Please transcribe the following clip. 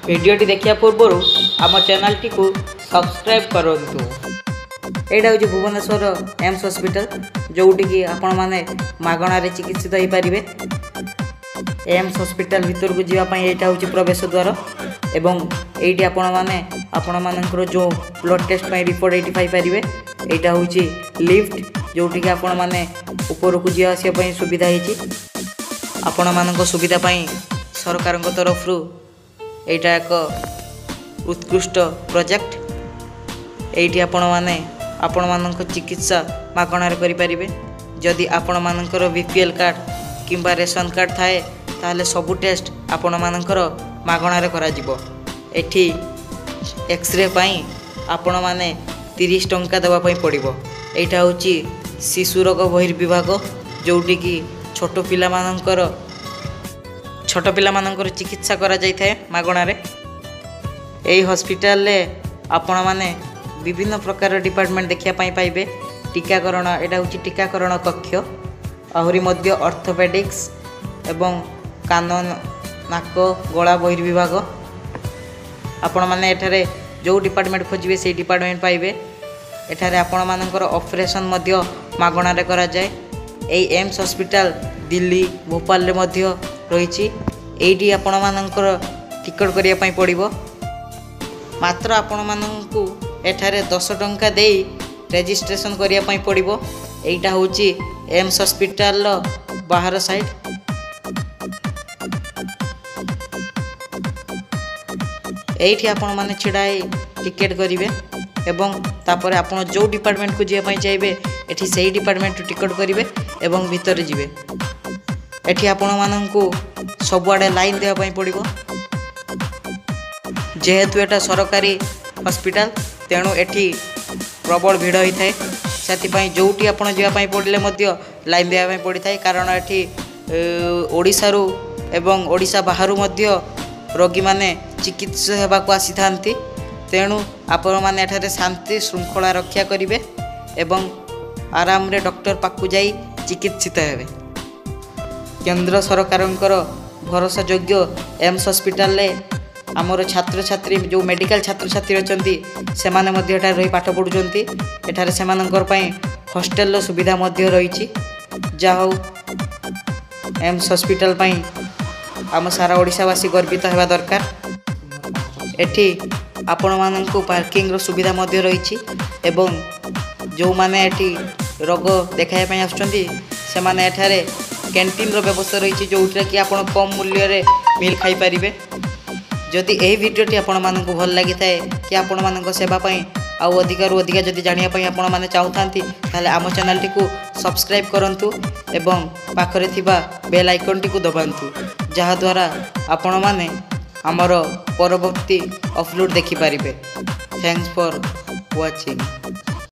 भिडियोटी देखा पूर्व आम चैनल टी को सब्सक्राइब करूँ। यहाँ हूँ भुवनेश्वर एम्स हॉस्पिटल जोटिकी आपण मैंने मागणार चिकित्सित हो पारे। एम्स हॉस्पिटल भीतर को जावाई यहाँ हूँ प्रवेश द्वार एवं ये आपण मानकर जो ब्लड टेस्ट रिपोर्ट ये पाइपर। यहाँ हूँ लिफ्ट जोटिकी आपण मैंने ऊपर को जा आसपा सुविधा होती। आपण मान सुविधा सरकार तरफ यहाँ एक उत्कृष्ट प्रोजेक्ट। ये आपण मानक चिकित्सा मागणार करें। जदि आपण मानकर बीपीएल कार्ड किंबा रेशन कार्ड थाए ताहले सबु टेस्ट आपण मानकर मागणार करा जिवो। एठी एक्सरे पाई आपण माने 30 टंका देवा पई पड़िबो। एटा होची शिशु रोग बहिर्विभाग जोटिकी छोट पिला मानकर चिकित्सा करा जाय थाए मागणार। एई हॉस्पिटल ले आपण माने विभिन्न प्रकार डिपार्टमेंट देखिया पाई पाइबे। टीकाकरण एटा होची टीकाकरण कक्ष, आहुरी मध्य ऑर्थोपेडिक्स एवं कान नाक गला बहिर्विभाग। आपण माने एठारे जो डिपार्टमेंट खोजिबे से डिपार्टमेंट पाइबे। एठारे आपण मानकर ऑपरेशन मध्य मागणारे करा जाय। एई एम्स हॉस्पिटल दिल्ली भोपाल रे मध्य रहिछि। एइटी आपण मानकर टिकट करिया पई पड़िबो। मात्र आपण मानकु एठारे 10 टंका देई रेजिस्ट्रेशन करिया पई पड़िबो। एइटा होची एम्स हॉस्पिटल बाहर साइड। एइठी आपण माने छिड़ाई टिकेट करिवे एवं तापर आपण जो डिपार्टमेंट को जे पई चाहिए एठी सेही डिपार्टमेंट टिकट करिवे एवं भीतर जिवे। एठी आपण मानकु सबुआडे लाइन देवा पई पड़िबो। जेहेतु एटा सरकारी हॉस्पिटल तेणु एठी प्रबल भिड़ होता है। से जोटी आपण जावाई पड़े लाइन देवाई पड़ी था। कारण एठी ओडिशा रु एवं ओडिशा बाहरु मध्य रोगी माने चिकित्सा सेवा को आसी थांती। तेणु आपण माने एठारे शांति श्रृंखला रक्षा करिवे एवं आराम रे डॉक्टर पाखु जाई चिकित्सित हेबे। केंद्र सरकारंकर भरोसा योग्य एम्स हॉस्पिटल ले आमर छात्र छात्री जो मेडिकल छात्र छात्री अच्छा से रही पाठ पढ़ुंट। एठारे सेमानंकर पई हॉस्टेल सुविधा मध्य रही। जहा एम्स हॉस्पिटल पई आम सारा ओडिशावासी गर्वित होगा दरकार। एठी आपण मानकु पार्किंग रो सुविधा मध्य रही एवं जो माने एठी रोग देखाय पई आछुंती से माने एठारे कैंटीन रो व्यवस्था रही जोटा कि आपण कम मूल्य रे मील खाई परिबे। जदि यही भिडियोटी आपण मानकु भल लगी थाए कि आपण मानक सेवा पई आउ अधिक रु अधिक जदि जानिया पई आपण माने चाहुथांती ताले आम चैनल टी को सब्सक्राइब करंतु एवं पाखरे थिबा बेल आइकन टी को दबांतु जहा द्वारा आपण माने हमर परवर्ती अपलोड देखि पारिबे। Thanks for watching.